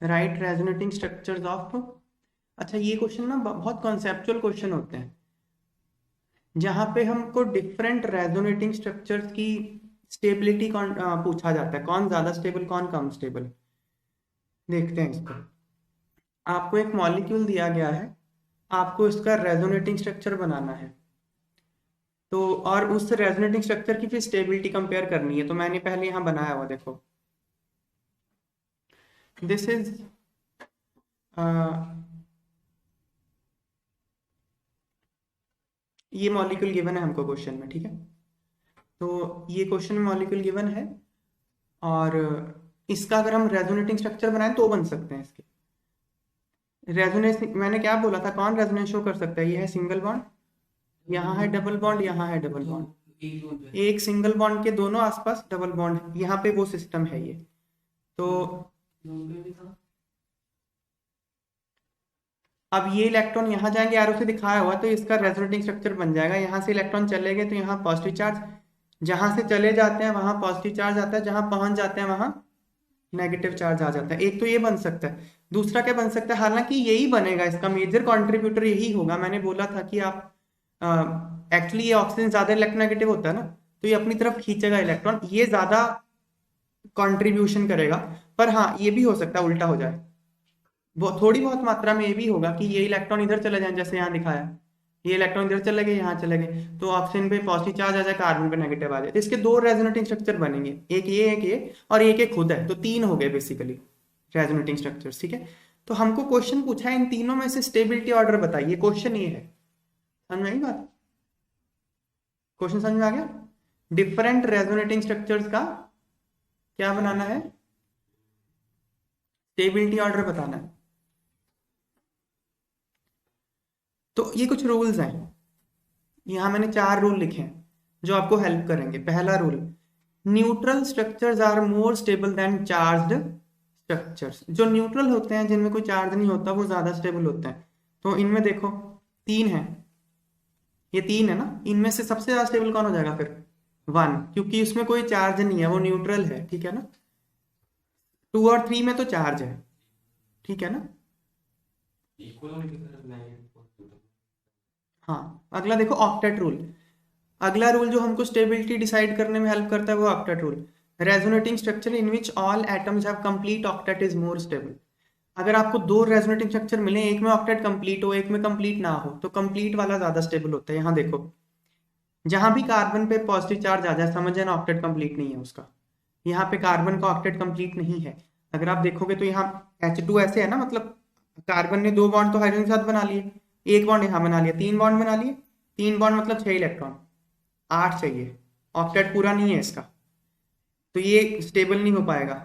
Right resonating structures of. अच्छा, ये question ना बहुत कॉन्सेप्चुअल क्वेश्चन होते हैं, जहाँ पे हमको डिफरेंट रेजोनेटिंग स्ट्रक्चर्स की स्टेबिलिटी कौन पूछा जाता है, कौन ज्यादा स्टेबल कौन कम स्टेबल। देखते हैं इसको। आपको एक मॉलिक्यूल दिया गया है, आपको इसका रेजोनेटिंग स्ट्रक्चर बनाना है। तो और उस रेजोनेटिंग स्ट्रक्चर की फिर स्टेबिलिटी कंपेयर करनी है। तो मैंने पहले यहाँ बनाया हुआ, देखो दिस इज ये मॉलिक्यूल गिवन है हमको क्वेश्चन में, ठीक है। तो ये क्वेश्चन में मॉलिक्यूल गिवन है, और इसका अगर हम रेजोनेटिंग स्ट्रक्चर बनाएं तो बन सकते हैं इसके। रेजोनेंस मैंने क्या बोला था, कौन रेजोनेंस शो कर सकता है? ये है सिंगल बॉन्ड, यहाँ है डबल बॉन्ड, यहाँ है डबल बॉन्ड, एक सिंगल बॉन्ड के दोनों आसपास डबल बॉन्ड, यहाँ पे वो सिस्टम है ये। तो अब ये इलेक्ट्रॉन यहाँ जाएंगे, एरो से दिखाया हुआ, तो इसका रेजोनेटिंग स्ट्रक्चर बन जाएगा। यहाँ से इलेक्ट्रॉन चले गए तो यहाँ पॉजिटिव चार्ज, जहां से चले जाते हैं वहां पॉजिटिव चार्ज आता है, जहां पहुंच जाते हैं वहां नेगेटिव चार्ज आ जाता है। एक तो ये बन सकता है, दूसरा क्या बन सकता है, हालांकि यही बनेगा, इसका मेजर कंट्रीब्यूटर यही होगा। मैंने बोला था कि आप एक्चुअली ये ऑक्सीजन ज्यादा इलेक्ट्रोनेगेटिव होता है ना, तो ये अपनी तरफ खींचेगा इलेक्ट्रॉन, ये ज्यादा कंट्रीब्यूशन करेगा। पर हाँ, ये भी हो सकता है उल्टा हो जाए, वो थोड़ी बहुत मात्रा में ये भी होगा कि ये इलेक्ट्रॉन इधर चले जाए, जैसे यहाँ दिखाया, ये इलेक्ट्रॉन इधर चले गए, यहाँ चले गए, तो ऑक्सीजन पे पॉजिटिव चार्ज आ जाए, कार्बन पे नेगेटिव आ जाए। तो इसके दो रेजोनेटिंग स्ट्रक्चर बनेंगे, एक ये और एक खुद है, तो तीन हो गए बेसिकली रेजोनेटिंग स्ट्रक्चर्स, ठीक है। तो हमको क्वेश्चन पूछा है इन तीनों में से स्टेबिलिटी ऑर्डर बताइए, क्वेश्चन ये है। समझ में आई बात? क्वेश्चन समझ में आ गया? डिफरेंट रेजोनेटिंग स्ट्रक्चर्स का क्या बनाना है, स्टेबिलिटी ऑर्डर बताना है। तो ये कुछ रूल्स हैं, यहाँ मैंने 4 रूल लिखे हैं जो आपको हेल्प करेंगे। पहला rule, neutral structures are more stable than charged structures. जो न्यूट्रल होते हैं, जिनमें कोई चार्ज नहीं होता, वो ज्यादा स्टेबल होते हैं। तो इनमें देखो 3 है, ये 3 है ना, इनमें से सबसे ज्यादा स्टेबल कौन हो जाएगा फिर? 1, क्योंकि उसमें कोई चार्ज नहीं है, वो न्यूट्रल है, ठीक है ना। 2 और 3 में तो चार्ज है, ठीक है ना। हाँ, अगला देखो ऑक्टेट रूल। अगला रूल जो हमको स्टेबिलिटी डिसाइड करने में हेल्प करता है वो octet rule. Resonating structure in which all atoms have complete octet is more stable. अगर आपको 2 रेजोनेटिंग स्ट्रक्चर मिले, एक में ऑक्टेट कंप्लीट हो, एक में कंप्लीट ना हो, तो कंप्लीट वाला ज्यादा स्टेबल होता है। यहाँ देखो, जहां भी कार्बन पे पॉजिटिव चार्ज आ जाए, समझ जाना ऑक्टेट कंप्लीट नहीं है उसका। यहाँ पे कार्बन का ऑक्टेट कंप्लीट नहीं है। अगर आप देखोगे तो यहाँ H2 ऐसे है ना, मतलब कार्बन ने 2 बॉन्ड तो हाइड्रोजन के साथ बना लिए, एक बॉन्ड यहाँ बना लिया, 3 बॉन्ड बना लिए, 3 बॉन्ड मतलब 6 इलेक्ट्रॉन, 8 चाहिए, ऑक्टेट पूरा नहीं है इसका, तो ये स्टेबल नहीं हो पाएगा।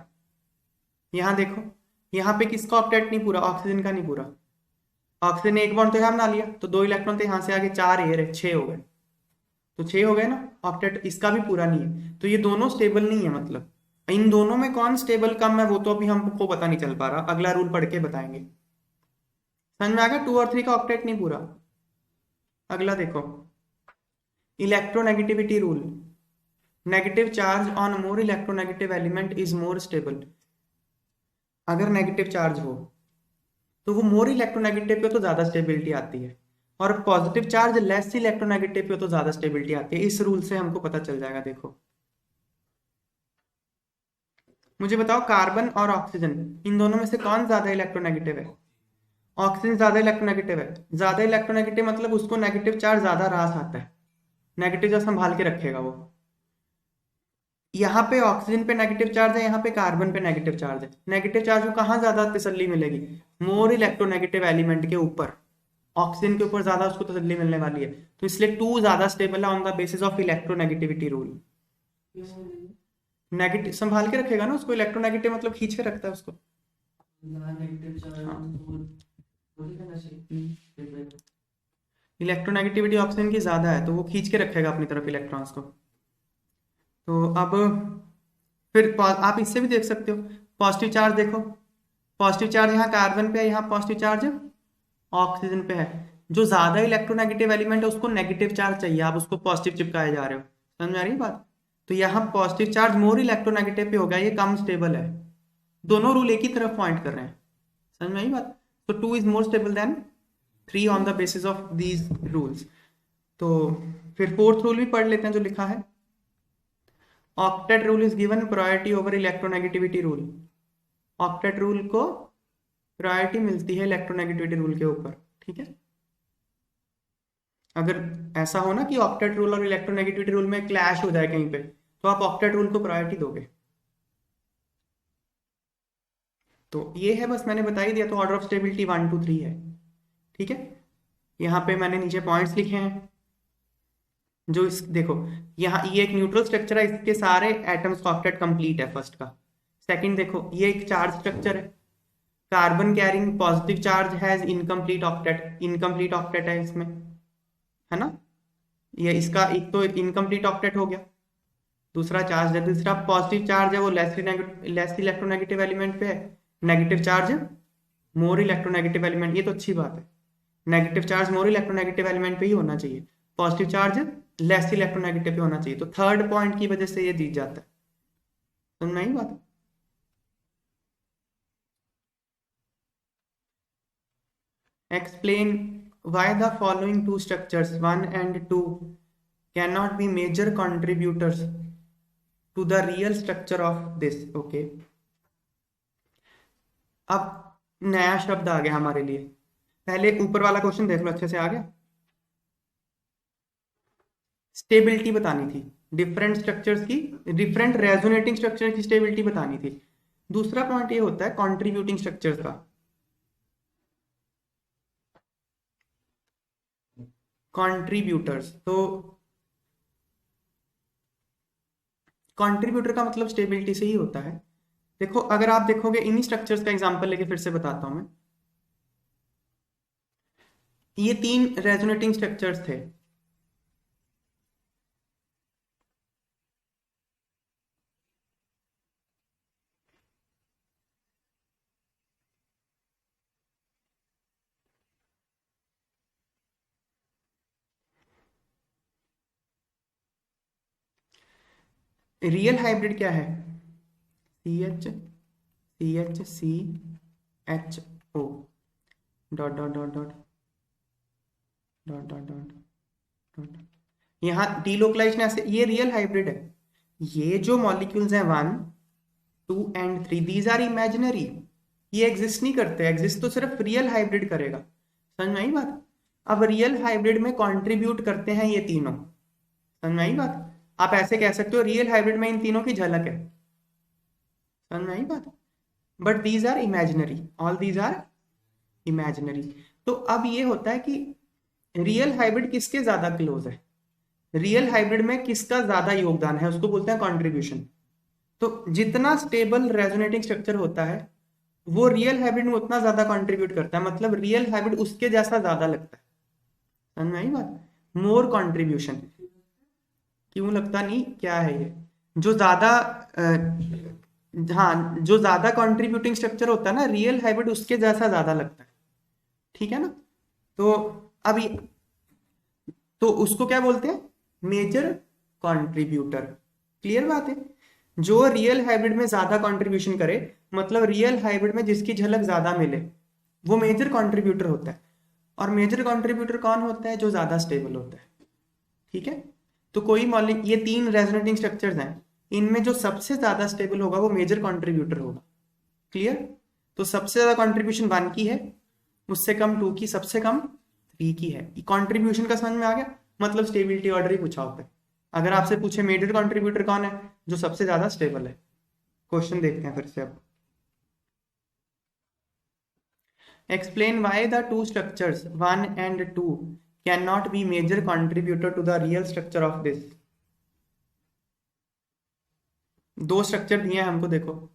यहाँ देखो, यहाँ पे किसका ऑक्टेट नहीं पूरा? ऑक्सीजन का नहीं पूरा। ऑक्सीजन ने एक बॉन्ड तो यहाँ बना लिया, तो 2 इलेक्ट्रॉन थे, यहाँ से आगे 4 एयर है, 6 हो गए, तो 6 हो गए ना। ऑक्टेट इसका भी पूरा नहीं है, तो ये दोनों स्टेबल नहीं है। मतलब इन दोनों में कौन स्टेबल कम है, वो तो अभी हमको पता नहीं चल पा रहा, अगला रूल पढ़ के बताएंगे। समझ में आ गया? 2 और 3 का ऑक्टेट नहीं पूरा। अगला देखो, electronegativity rule. Negative charge on more electronegative element is more stable. अगर नेगेटिव चार्ज हो तो वो मोर इलेक्ट्रोनेगेटिव पे तो ज्यादा स्टेबिलिटी आती है, और पॉजिटिव चार्ज लेस इलेक्ट्रोनेगेटिव पे तो ज्यादा स्टेबिलिटी आती है। इस रूल से हमको पता चल जाएगा। देखो, मुझे बताओ, कार्बन और ऑक्सीजन, इन दोनों में से कौन ज्यादा इलेक्ट्रोनेगेटिव है? ऑक्सीजन ज्यादा इलेक्ट्रोनेगेटिव है। ज्यादा इलेक्ट्रोनेगेटिव मतलब उसको नेगेटिव चार्ज ज्यादा रास आता है, नेगेटिव चार्ज संभाल के रखेगा वो। यहाँ पे ऑक्सीजन पे नेगेटिव चार्ज है, यहाँ पे कार्बन पे नेगेटिव चार्ज है। नेगेटिव चार्ज को कहाँ ज्यादा तसल्ली मिलेगी? मोर इलेक्ट्रोनेगेटिव एलिमेंट के ऊपर, ऑक्सीजन के ऊपर ज्यादा उसको तसल्ली मिलने वाली है। तो इसलिए 2 ज्यादा स्टेबल है on the basis of electronegativity rule. Negative संभाल के रखेगा ना उसको, इलेक्ट्रोनेगेटिव मतलब खींच के रखता है उसको। इलेक्ट्रोनेगेटिविटी ऑक्सीजन की ज्यादा है, तो वो खींच के रखेगा अपनी तरफ इलेक्ट्रॉन्स को। तो अब फिर आप इससे भी देख सकते हो, पॉजिटिव चार्ज देखो, पॉजिटिव चार्ज यहाँ कार्बन पे है, यहाँ पॉजिटिव चार्ज ऑक्सीजन पे है। जो ज्यादा इलेक्ट्रोनेगेटिव एलिमेंट है उसको नेगेटिव चार्ज चाहिए, आप उसको पॉजिटिव चिपकाए जा रहे हो। समझ में आ रही है बात? तो यहाँ पॉजिटिव चार्ज मोर इलेक्ट्रोनेगेटिव पे होगा, ये कम स्टेबल है। दोनों रूल एक ही तरफ पॉइंट कर रहे हैं। समझ में आई बात? तो 2 is more stable then 3 on the basis of these rules. तो फिर फोर्थ रूल भी पढ़ लेते हैं जो लिखा है। Octet rule is given priority over electronegativity rule. Octet rule को प्रायोरिटी मिलती है इलेक्ट्रोनेगेटिविटी रूल के ऊपर, ठीक है। अगर ऐसा हो ना कि ऑक्टेट रूल और इलेक्ट्रोनेगेटिविटी रूल में क्लैश हो जाए कहीं पे, तो आप ऑक्टेट रूल को प्रायोरिटी दोगे। तो ये है, बस मैंने बता ही दिया। तो ऑर्डर ऑफ स्टेबिलिटी 1 2 3 है, ठीक है। यहाँ पे मैंने नीचे पॉइंट्स लिखे हैं जो इस देखो, यहाँ ये एक न्यूट्रल स्ट्रक्चर है, इसके सारे एटम्स का ऑक्टेट कंप्लीट है फर्स्ट का। सेकंड देखो, ये एक चार्ज स्ट्रक्चर है, carbon carrying positive charge has incomplete octet, incomplete octet है इसमें, है ना। ये इसका एक तो इनकम्प्लीट ऑक्टेट हो गया, दूसरा चार्ज है, दूसरा पॉजिटिव चार्ज है वो लेस इलेक्ट्रोनेगेटिव एलिमेंट पे है, negative charge more electronegative element. ये तो अच्छी बात है, negative charge more electronegative element पे ही होना चाहिए, पॉजिटिव चार्ज लेस इलेक्ट्रोनेगेटिव पे होना चाहिए। तो थर्ड पॉइंट की वजह से ये जीत जाता है। समझ में आई बात? Explain why the following two structures 1 and 2 cannot be major contributors to the real structure of this। Okay, अब नया शब्द आ गया हमारे लिए। पहले ऊपर वाला क्वेश्चन देख लो अच्छे से, आ गया। स्टेबिलिटी बतानी थी डिफरेंट स्ट्रक्चर्स की, डिफरेंट रेजोनेटिंग स्ट्रक्चर की स्टेबिलिटी बतानी थी। दूसरा पॉइंट ये होता है कंट्रीब्यूटिंग स्ट्रक्चर्स का। कंट्रीब्यूटर्स, तो कंट्रीब्यूटर का मतलब स्टेबिलिटी से ही होता है। देखो, अगर आप देखोगे इन्हीं स्ट्रक्चर्स का एग्जांपल लेके फिर से बताता हूं मैं। ये 3 रेजोनेटिंग स्ट्रक्चर्स थे, रियल हाइब्रिड क्या है? CH CHCHO dot dot dot dot dot dot dot dot, यहाँ डीलोकलाइजेशन ऐसे, ये रियल हाइब्रिड है। ये जो मॉलिक्यूल्स हैं 1 2 and 3 दीज आर इमेजिनरी, ये एग्जिस्ट नहीं करते। एग्जिस्ट तो सिर्फ रियल हाइब्रिड करेगा। समझ में आई बात? अब रियल हाइब्रिड में कंट्रीब्यूट करते हैं ये तीनों। समझ में आई बात? आप ऐसे कह सकते हो रियल हाइब्रिड में इन तीनों की झलक है। समझ में आई बात? But these are imaginary, all these are imaginary. तो अब ये होता है कि रियल हाइब्रिड किसके ज्यादा क्लोज है, रियल हाइब्रिड में किसका ज्यादा योगदान है, उसको बोलते हैं कंट्रीब्यूशन। तो जितना स्टेबल रेजोनेटिंग स्ट्रक्चर होता है वो रियल हाइब्रिड में उतना ज्यादा कंट्रीब्यूट करता है, मतलब रियल हाइब्रिड उसके जैसा ज्यादा लगता है। समझ में आई बात? मोर कंट्रीब्यूशन। क्यों लगता नहीं, क्या है ये जो ज्यादा हाँ, जो ज्यादा कंट्रीब्यूटिंग स्ट्रक्चर होता है ना रियल हाइब्रिड उसके जैसा ज्यादा लगता है, ठीक है ना। तो अब तो उसको क्या बोलते हैं? Major contributor. क्लियर बात है? जो रियल हाइब्रिड में ज्यादा कंट्रीब्यूशन करे, मतलब रियल हाइब्रिड में जिसकी झलक ज्यादा मिले, वो मेजर कंट्रीब्यूटर होता है। और मेजर कंट्रीब्यूटर कौन होता है? जो ज्यादा स्टेबल होता है, ठीक है। तो कोई मॉलिक्यूल, ये 3 रेजोनेटिंग स्ट्रक्चर्स हैं, इनमें जो सबसे ज्यादा स्टेबल होगा वो मेजर कंट्रीब्यूटर होगा। क्लियर? तो सबसे ज्यादा कंट्रीब्यूशन 1 की है, उससे कम 2 की, सबसे कम 3 की है। कंट्रीब्यूशन का समझ में आ गया? मतलब स्टेबिलिटी ऑर्डर ही पूछा होता है। अगर आपसे पूछे मेजर कंट्रीब्यूटर कौन है, जो सबसे ज्यादा स्टेबल है। क्वेश्चन देखते हैं फिर से अब। Explain why the 2 structures 1 and 2 can not be major contributor to the real structure of this. 2 structure दिए हैं हमको, देखो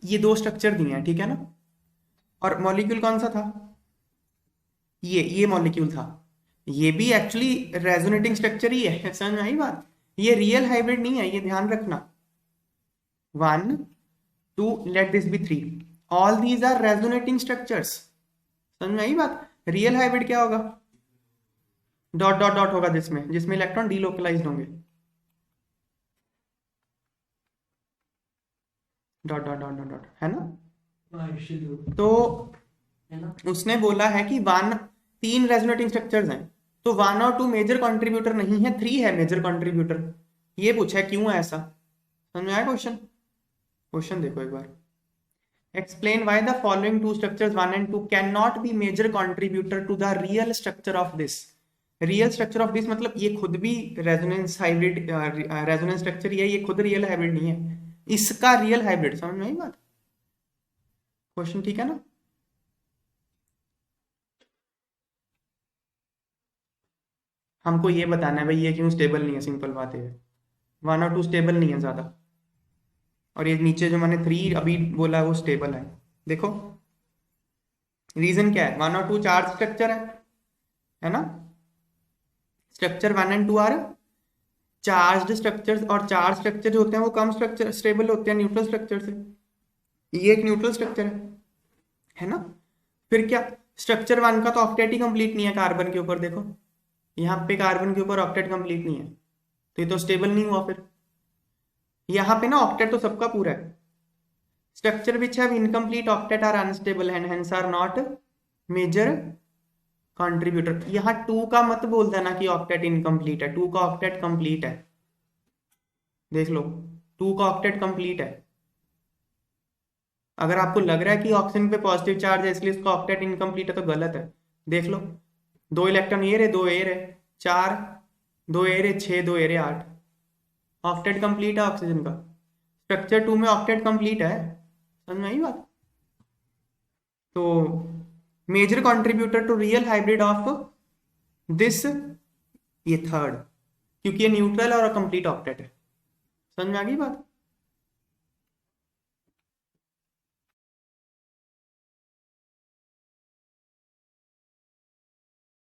ये 2 स्ट्रक्चर दिए हैं, ठीक है ना। और मॉलिक्यूल कौन सा था? ये मॉलिक्यूल था। ये भी एक्चुअली रेजोनेटिंग स्ट्रक्चर ही है। समझ में आई बात? ये रियल हाइब्रिड नहीं है, ये ध्यान रखना। 1 2 let this be 3, all these are resonating structures. समझ में आई बात? रियल हाइब्रिड क्या होगा? डॉट डॉट डॉट होगा, जिसमें जिसमें इलेक्ट्रॉन डीलोकलाइज्ड होंगे। Dot dot dot dot dot, है ना? हाँ, तो है ना? उसने बोला है कि वन, तीन रेजोनेटिंग स्ट्रक्चर्स हैं, तो 1 और 2 मेजर कंट्रीब्यूटर नहीं है, 3 है मेजर कंट्रीब्यूटर। ये पूछा है क्यों है ऐसा, समझ में आया क्वेश्चन? क्वेश्चन देखो एक बार। Explain why the following two structures 1 and 2 can not be major contributor to the real structure of this. Real structure of this मतलब ये खुद भी रेजोनेंस हाइब्रिड, रेजोनेंस स्ट्रक्चर ये खुद रियल हाइब्रिड नहीं है, इसका रियल हाइब्रिड। समझ में आई बात? क्वेश्चन ठीक है ना? हमको ये बताना है भाई ये क्यों स्टेबल नहीं है, सिंपल बात है। 1 और 2 स्टेबल नहीं है ज्यादा, और ये नीचे जो मैंने 3 अभी बोला है वो स्टेबल है। देखो रीजन क्या है, 1 और 2 चार्ज स्ट्रक्चर है ना? Structure 1 and 2 are charge structures, और चार्ज स्ट्रक्चर जो होते हैं वो कम स्ट्रक्चर स्टेबल होते हैं न्यूट्रल स्ट्रक्चर से। ये एक न्यूट्रल स्ट्रक्चर है ना? फिर क्या, स्ट्रक्चर 1 का तो ऑक्टेट ही कंप्लीट नहीं है कार्बन के ऊपर, देखो यहाँ पे कार्बन के ऊपर ऑक्टेट कंप्लीट नहीं है, तो ये तो स्टेबल नहीं हुआ। फिर यहाँ पे ना ऑक्टेट तो सबका पूरा है। Structure which have incomplete octet are unstable and hence are not major contributor. यहाँ 2 का मत बोल देना कि ऑक्टेट इनकम्प्लीट है, 2 का ऑक्टेट कंप्लीट है, देख लो 2 का ऑक्टेट कंप्लीट है। अगर आपको लग रहा है कि ऑक्सीजन पे पॉजिटिव चार्ज है इसलिए उसका ऑक्टेट इनकम्प्लीट है तो गलत है। देख लो 2 इलेक्ट्रॉन ये रहे, 2 ए रहे, 4, 2 ए रहे 6, 2 ए रहे 8, ऑक्टेट कंप्लीट है ऑक्सीजन का। स्ट्रक्चर 2 में ऑक्टेट कंप्लीट है, समझ में आई बात? तो major contributor to real hybrid of this, ये थर्ड, क्योंकि ये न्यूट्रल और कंप्लीट ऑक्टेट है। समझ में आ गई बात?